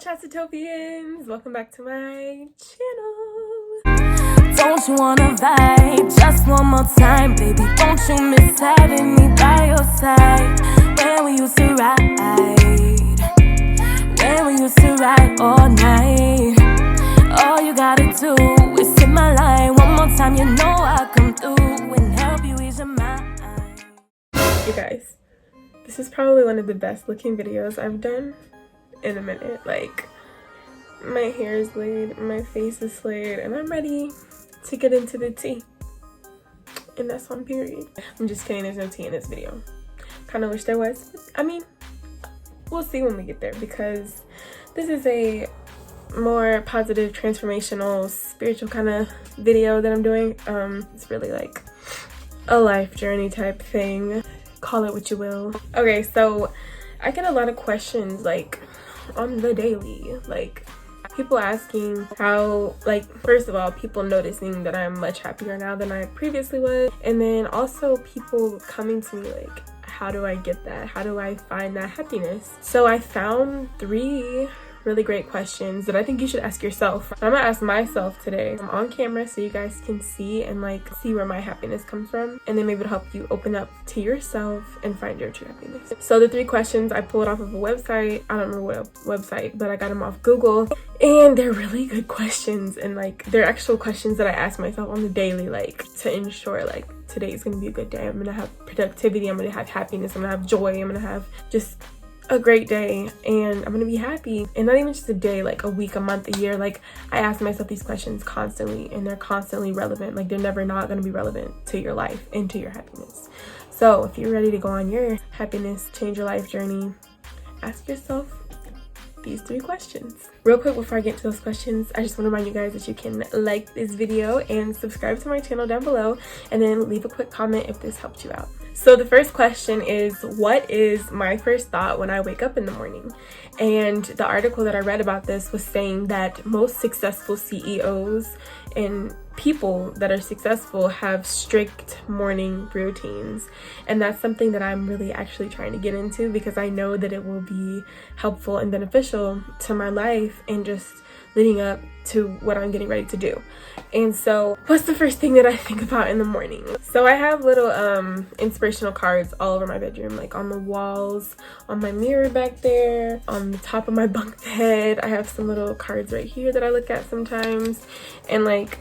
Hello Chasitopians, welcome back to my channel. Don't you wanna vibe just one more time, baby? Don't you miss having me by your side? When we used to ride, when we used to ride all night. All you gotta do is hit my line one more time. You know I'll come through and help you ease your mind. You guys, this is probably one of the best looking videos I've done in a minute. Like, my hair is laid, my face is slayed, and I'm ready to get into the tea. And that's on period. I'm just kidding, there's no tea in this video. Kind of wish there was. I mean, we'll see when we get there, because this is a more positive, transformational, spiritual kind of video that I'm doing. It's really like a life journey type thing. Call it what you will. Okay, so I get a lot of questions like on the daily, like people asking how, like, first of all, people noticing that I'm much happier now than I previously was, and then also people coming to me like, how do I get that? How do I find that happiness? So I found 3 really great questions that I think you should ask yourself. I'm gonna ask myself today. I'm on camera so you guys can see and like see where my happiness comes from, and then maybe it'll help you open up to yourself and find your true happiness. So the 3 questions I pulled off of a website. I don't remember what website, but I got them off Google, and they're really good questions, and like they're actual questions that I ask myself on the daily, like to ensure like today is gonna be a good day. I'm gonna have productivity, I'm gonna have happiness, I'm gonna have joy, I'm gonna have just a great day, and I'm gonna be happy. And not even just a day, like a week, a month, a year. Like, I ask myself these questions constantly, and they're constantly relevant. Like, they're never not gonna be relevant to your life and to your happiness. So if you're ready to go on your happiness, change your life journey, ask yourself these 3 questions. Real quick before I get to those questions, I just want to remind you guys that you can like this video and subscribe to my channel down below, and then leave a quick comment if this helped you out. So the first question is, what is my first thought when I wake up in the morning? And the article that I read about this was saying that most successful CEOs and people that are successful have strict morning routines, and that's something that I'm really actually trying to get into, because I know that it will be helpful and beneficial to my life and just leading up to what I'm getting ready to do. And so what's the first thing that I think about in the morning? So I have little inspirational cards all over my bedroom, like on the walls, on my mirror back there, on the top of my bunk bed. I have some little cards right here that I look at sometimes, and like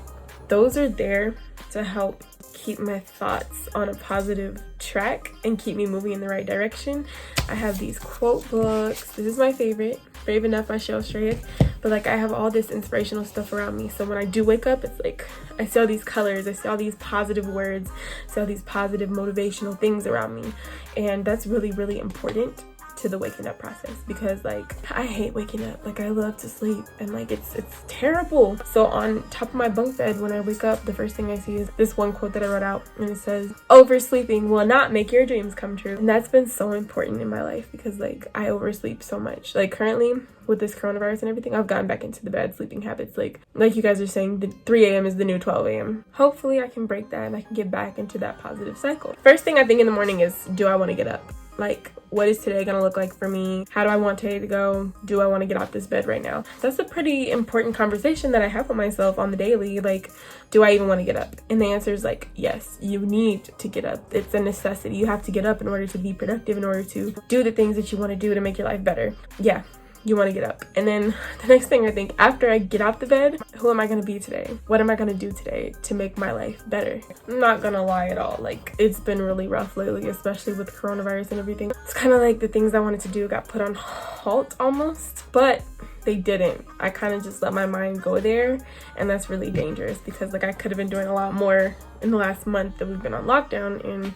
those are there to help keep my thoughts on a positive track and keep me moving in the right direction. I have these quote books. This is my favorite, Brave Enough by Chasity. But like I have all this inspirational stuff around me, so when I do wake up, it's like I see all these colors, I see all these positive words, I see all these positive motivational things around me, and that's really, really important to the waking up process, because like I hate waking up. Like, I love to sleep, and like it's terrible. So on top of my bunk bed when I wake up, the first thing I see is this one quote that I wrote out, and it says, "Oversleeping will not make your dreams come true." And that's been so important in my life, because like I oversleep so much. Like currently with this coronavirus and everything, I've gotten back into the bad sleeping habits. Like you guys are saying, the 3 a.m. is the new 12 a.m. Hopefully I can break that and I can get back into that positive cycle. First thing I think in the morning is, do I want to get up? Like, what is today gonna look like for me? How do I want today to go? Do I want to get off this bed right now? That's a pretty important conversation that I have with myself on the daily. Like, do I even want to get up? And the answer is like, yes, you need to get up. It's a necessity. You have to get up in order to be productive, in order to do the things that you want to do to make your life better. Yeah, you want to get up. And then the next thing I think, after I get out the bed, who am I going to be today? What am I going to do today to make my life better? I'm not gonna lie at all, like it's been really rough lately, especially with coronavirus and everything. It's kind of like the things I wanted to do got put on halt almost, but they didn't. I kind of just let my mind go there, and that's really dangerous, because like I could have been doing a lot more in the last month that we've been on lockdown, and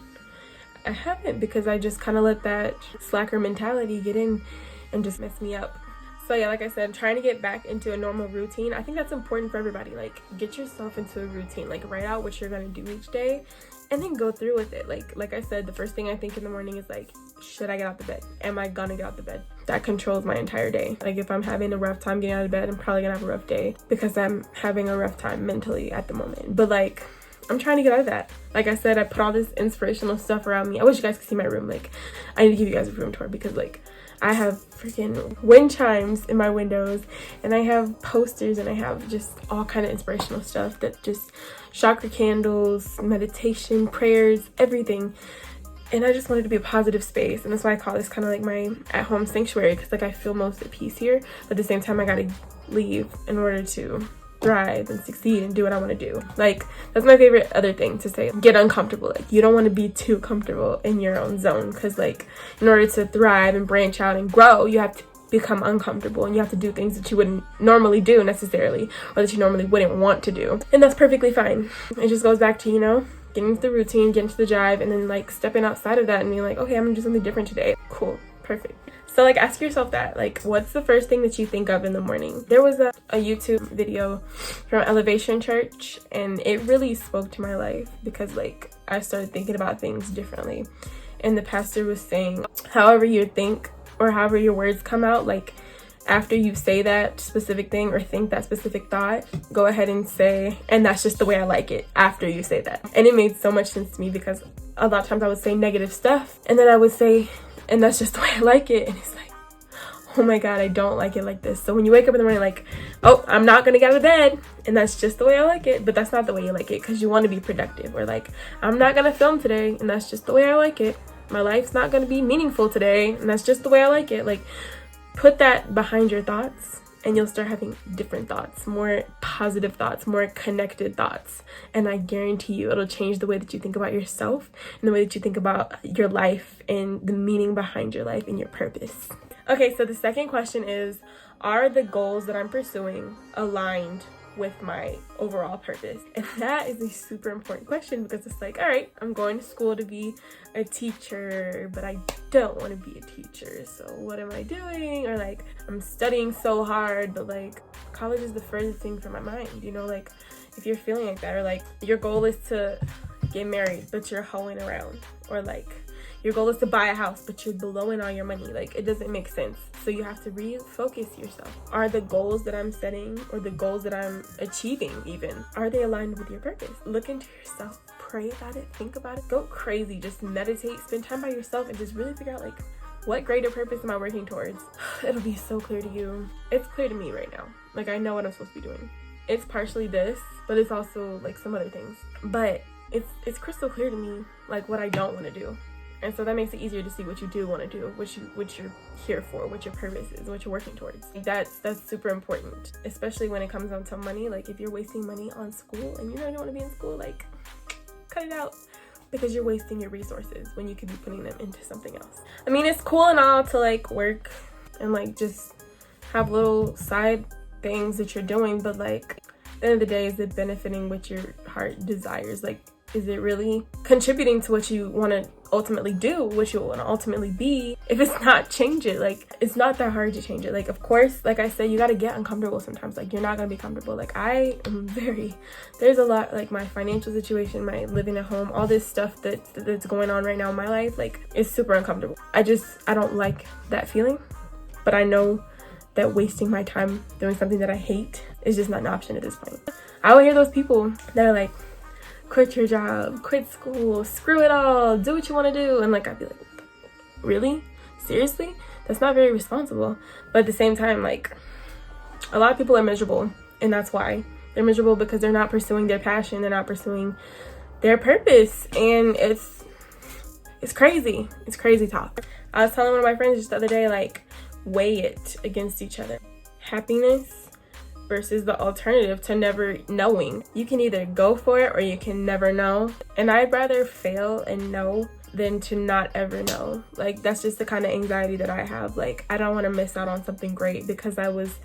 I haven't, because I just kind of let that slacker mentality get in and just mess me up. So yeah, like I said, trying to get back into a normal routine. I think that's important for everybody. Like, get yourself into a routine. Like, write out what you're gonna do each day, and then go through with it. Like I said, the first thing I think in the morning is like, should I get out the bed? Am I gonna get out the bed? That controls my entire day. Like, if I'm having a rough time getting out of bed, I'm probably gonna have a rough day, because I'm having a rough time mentally at the moment. But like, I'm trying to get out of that. Like I said, I put all this inspirational stuff around me. I wish you guys could see my room. Like, I need to give you guys a room tour, because like I have freaking wind chimes in my windows, and I have posters, and I have just all kind of inspirational stuff that just chakra candles, meditation, prayers, everything. And I just wanted to be a positive space, and that's why I call this kind of like my at-home sanctuary, because like I feel most at peace here, but at the same time I gotta leave in order to thrive and succeed and do what I want to do. Like, that's my favorite other thing to say. Get uncomfortable. Like, you don't want to be too comfortable in your own zone, because like in order to thrive and branch out and grow, you have to become uncomfortable, and you have to do things that you wouldn't normally do necessarily, or that you normally wouldn't want to do, and that's perfectly fine. It just goes back to, you know, getting into the routine, getting to the jive, and then like stepping outside of that and being like, okay, I'm gonna do something different today. Cool, perfect. So like ask yourself that, like, what's the first thing that you think of in the morning? There was a YouTube video from Elevation Church, and it really spoke to my life, because like I started thinking about things differently. And the pastor was saying, however you think or however your words come out, like after you say that specific thing or think that specific thought, go ahead and say, and that's just the way I like it, after you say that. And it made so much sense to me, because a lot of times I would say negative stuff, and then I would say, and that's just the way I like it. And it's like, oh my God, I don't like it like this. So when you wake up in the morning like, oh, I'm not gonna get out of bed, and that's just the way I like it, but that's not the way you like it, because you want to be productive. Or like, I'm not gonna film today, and that's just the way I like it. My life's not gonna be meaningful today, and that's just the way I like it. Like, put that behind your thoughts, and you'll start having different thoughts, more positive thoughts, more connected thoughts. And I guarantee you it'll change the way that you think about yourself, and the way that you think about your life, and the meaning behind your life and your purpose. Okay, so the second question is, are the goals that I'm pursuing aligned with my overall purpose? And that is a super important question, because it's like, all right, I'm going to school to be a teacher, but I don't want to be a teacher, so what am I doing? Or like, I'm studying so hard, but like college is the furthest thing from my mind, you know? Like, if you're feeling like that, or like your goal is to get married but you're hoeing around, or like your goal is to buy a house but you're blowing all your money, like it doesn't make sense. So you have to refocus yourself. Are the goals that I'm setting, or the goals that I'm achieving even, are they aligned with your purpose? Look into yourself, pray about it, think about it, go crazy, just meditate, spend time by yourself, and just really figure out like, what greater purpose am I working towards? It'll be so clear to you. It's clear to me right now. Like, I know what I'm supposed to be doing. It's partially this, but it's also like some other things. But it's crystal clear to me like what I don't want to do. And so that makes it easier to see what you do want to do, what you're here for, what your purpose is, what you're working towards. That's super important, especially when it comes down to money. Like, if you're wasting money on school and you know you don't want to be in school, like, cut it out, because you're wasting your resources when you could be putting them into something else. I mean, it's cool and all to like work and like just have little side things that you're doing, but like at the end of the day, is it benefiting what your heart desires? Like, is it really contributing to what you want to ultimately do, what you want to ultimately be? If it's not, change it. Like, it's not that hard to change it. Like, of course, like I said, you got to get uncomfortable sometimes. Like, you're not going to be comfortable. Like, I am there's a lot, like my financial situation, my living at home, all this stuff that's going on right now in my life, like, it's super uncomfortable. I don't like that feeling, but I know that wasting my time doing something that I hate is just not an option at this point. I will hear those people that are like, quit your job, quit school, screw it all, do what you want to do. And like, I'd be like, really? Seriously? That's not very responsible. But at the same time, like, a lot of people are miserable, and that's why. They're miserable because they're not pursuing their passion, they're not pursuing their purpose, and it's crazy. It's crazy talk. I was telling one of my friends just the other day, like, weigh it against each other. Happiness versus the alternative to never knowing. You can either go for it or you can never know. And I'd rather fail and know than to not ever know. Like, that's just the kind of anxiety that I have. Like, I don't want to miss out on something great because I was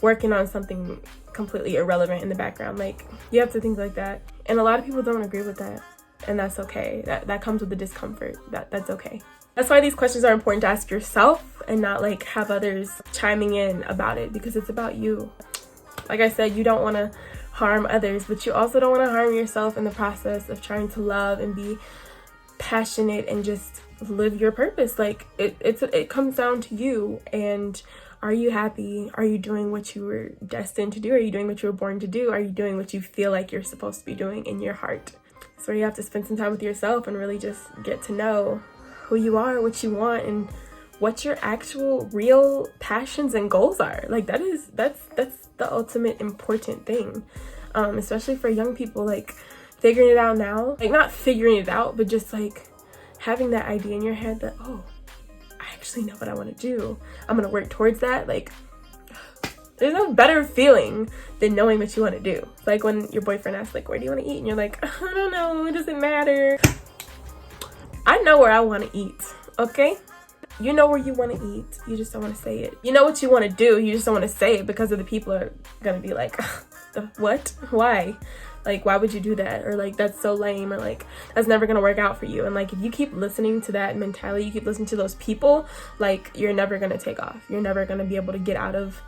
working on something completely irrelevant in the background. Like, you have to think like that. And a lot of people don't agree with that. And that's okay. That comes with the discomfort. That's okay. That's why these questions are important to ask yourself and not like have others chiming in about it, because it's about you. Like I said, you don't want to harm others, but you also don't want to harm yourself in the process of trying to love and be passionate and just live your purpose. Like, it comes down to you, and are you happy? Are you doing what you were destined to do? Are you doing what you were born to do? Are you doing what you feel like you're supposed to be doing in your heart? So you have to spend some time with yourself and really just get to know who you are, what you want, and what your actual real passions and goals are. Like that's the ultimate important thing, especially for young people, like figuring it out now, like not figuring it out, but just like having that idea in your head that, oh, I actually know what I want to do, I'm gonna work towards that. Like there's no better feeling than knowing what you want to do. It's like when your boyfriend asks, like, where do you want to eat? And you're like, I don't know, it doesn't matter. I know where I want to eat, okay? You know where you want to eat, you just don't want to say it. You know what you want to do, you just don't want to say it because of the people are gonna be like, what? Why? Like, why would you do that? Or like, that's so lame, or like, that's never gonna work out for you. And like, if you keep listening to that mentality, you keep listening to those people, like, you're never gonna take off. You're never gonna be able to get out of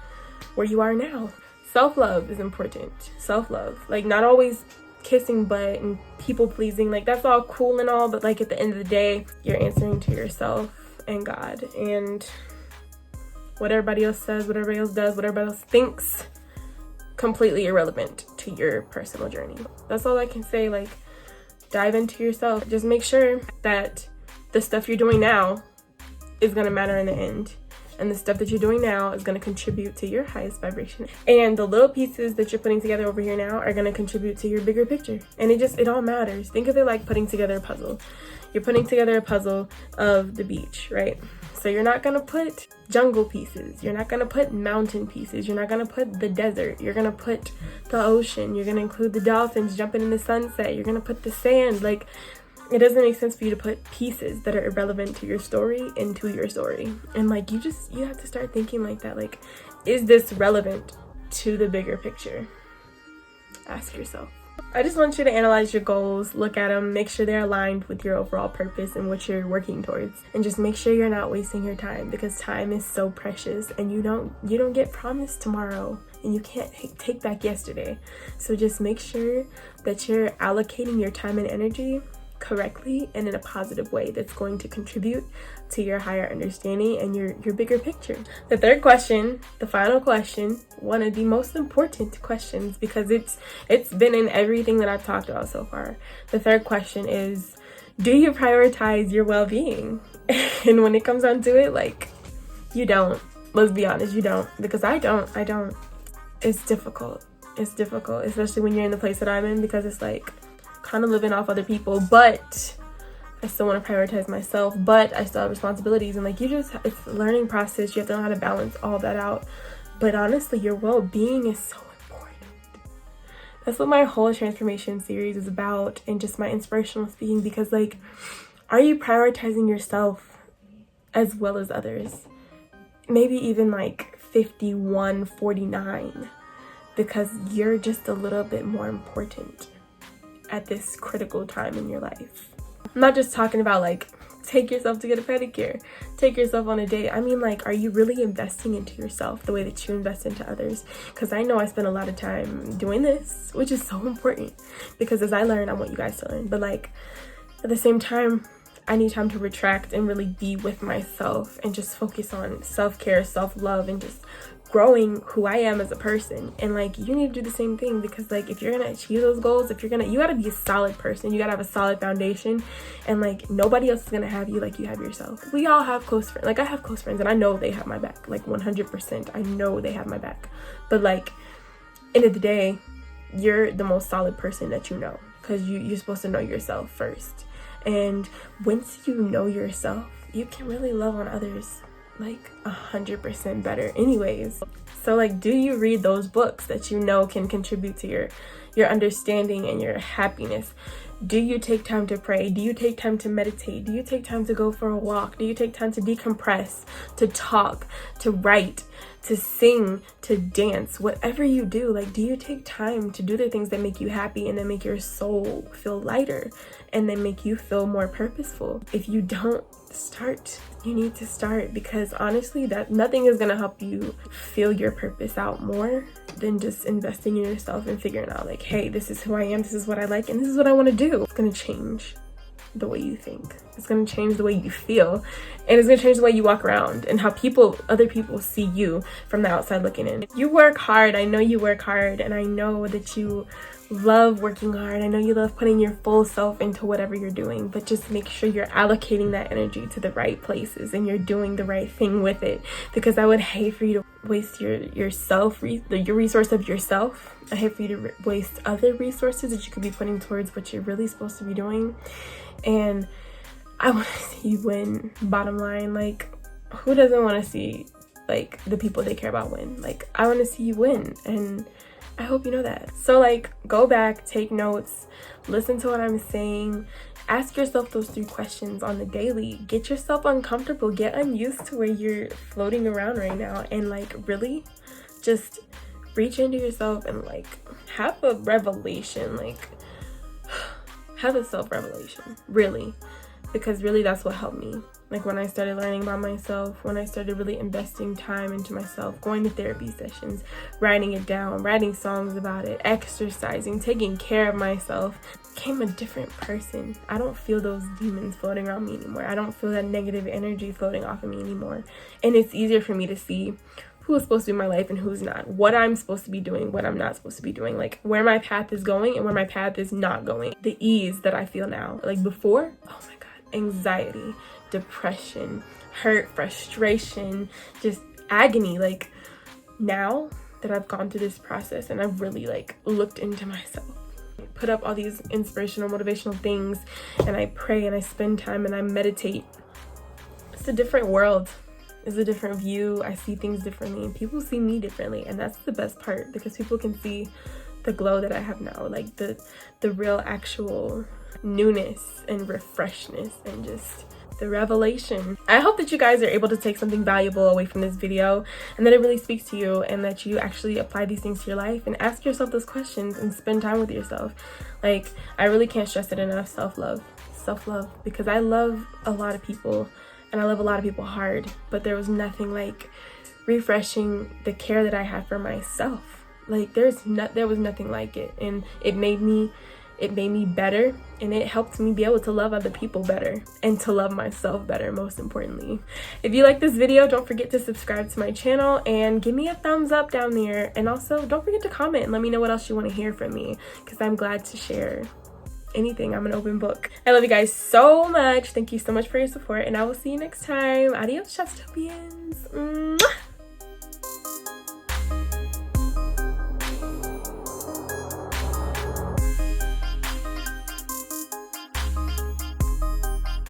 where you are now. Self-love is important. Self-love, like not always kissing butt and people pleasing, like that's all cool and all, but like at the end of the day, you're answering to yourself and God, and what everybody else says, what everybody else does, what everybody else thinks, completely irrelevant to your personal journey. That's all I can say. Like, dive into yourself. Just make sure that the stuff you're doing now is gonna matter in the end. And the stuff that you're doing now is going to contribute to your highest vibration. And the little pieces that you're putting together over here now are going to contribute to your bigger picture. And it all matters. Think of it like putting together a puzzle. You're putting together a puzzle of the beach, right? So you're not going to put jungle pieces. You're not going to put mountain pieces. You're not going to put the desert. You're going to put the ocean. You're going to include the dolphins jumping in the sunset. You're going to put the sand. Like, it doesn't make sense for you to put pieces that are irrelevant to your story into your story. And like, you have to start thinking like that. Like, is this relevant to the bigger picture? Ask yourself. I just want you to analyze your goals, look at them, make sure they're aligned with your overall purpose and what you're working towards. And just make sure you're not wasting your time, because time is so precious and you don't get promised tomorrow and you can't take back yesterday. So just make sure that you're allocating your time and energy correctly and in a positive way that's going to contribute to your higher understanding and your bigger picture. The third question, the final question, one of the most important questions, because it's been in everything that I've talked about so far. The third question is, do you prioritize your well-being? And when it comes down to it, like, you don't. Let's be honest, you don't. Because I don't. It's difficult, especially when you're in the place that I'm in, because it's like kind of living off other people, but I still want to prioritize myself, but I still have responsibilities. And like, it's a learning process. You have to know how to balance all that out. But honestly, your well-being is so important. That's what my whole transformation series is about, and just my inspirational speaking, because like, are you prioritizing yourself as well as others? Maybe even like 51-49, because you're just a little bit more important at this critical time in your life. I'm not just talking about like, take yourself to get a pedicure, take yourself on a date. I mean, like, are you really investing into yourself the way that you invest into others? Because I know I spend a lot of time doing this, which is so important, because as I learn, I want you guys to learn. But like, at the same time, I need time to retract and really be with myself and just focus on self-care, self-love, and just growing who I am as a person. And like, you need to do the same thing, because like, if you're gonna achieve those goals, you gotta be a solid person. You gotta have a solid foundation, and like, nobody else is gonna have you like you have yourself. We all have close friends. Like, I have close friends and I know they have my back, like 100%. I know they have my back. But like, end of the day, you're the most solid person that you know, because you're supposed to know yourself first. And once you know yourself, you can really love on others like 100% better anyways. So like, do you read those books that you know can contribute to your understanding and your happiness? Do you take time to pray? Do you take time to meditate? Do you take time to go for a walk? Do you take time to decompress, to talk, to write, to sing, to dance? Whatever you do, like, do you take time to do the things that make you happy and that make your soul feel lighter and then make you feel more purposeful? If you don't start, you need to start, because honestly, that nothing is gonna help you feel your purpose out more than just investing in yourself and figuring out like, hey, this is who I am, this is what I like, and this is what I want to do. It's gonna change the way you think. It's going to change the way you feel, and it's going to change the way you walk around and how other people see you from the outside looking in. You work hard. I know you work hard, and I know that you love working hard. I know you love putting your full self into whatever you're doing, but just make sure you're allocating that energy to the right places and you're doing the right thing with it, because I would hate for you to waste your resource of yourself. I hate for you to waste other resources that you could be putting towards what you're really supposed to be doing. And I want to see you win, bottom line. Like, who doesn't want to see, like, the people they care about win? Like, I want to see you win, and I hope you know that. So, like, go back, take notes, listen to what I'm saying, ask yourself those 3 questions on the daily. Get yourself uncomfortable, get unused to where you're floating around right now, and, like, really just reach into yourself and, like, have a revelation, like, have a self-revelation, really. Because really that's what helped me. Like, when I started learning about myself, when I started really investing time into myself, going to therapy sessions, writing it down, writing songs about it, exercising, taking care of myself, became a different person. I don't feel those demons floating around me anymore. I don't feel that negative energy floating off of me anymore. And it's easier for me to see who is supposed to be in my life and who's not, what I'm supposed to be doing, what I'm not supposed to be doing, like where my path is going and where my path is not going. The ease that I feel now, like before, oh my God, anxiety, depression, hurt, frustration, just agony. Like, now that I've gone through this process and I've really, like, looked into myself, put up all these inspirational, motivational things, and I pray and I spend time and I meditate, it's a different world. It's a different view. I see things differently, and people see me differently, and that's the best part, because people can see the glow that I have now, like the real actual newness and refreshness and just the revelation. I hope that you guys are able to take something valuable away from this video, and that it really speaks to you, and that you actually apply these things to your life and ask yourself those questions and spend time with yourself. Like, I really can't stress it enough. Self-love, because I love a lot of people and I love a lot of people hard, but there was nothing like refreshing the care that I had for myself. Like, there was nothing like it, and it made me better, and it helped me be able to love other people better and to love myself better, most importantly. If you like this video, don't forget to subscribe to my channel and give me a thumbs up down there, and also don't forget to comment and let me know what else you want to hear from me, because I'm glad to share anything. I'm an open book. I love you guys so much. Thank you so much for your support, and I will see you next time. Adios, Chasitopians. Mwah!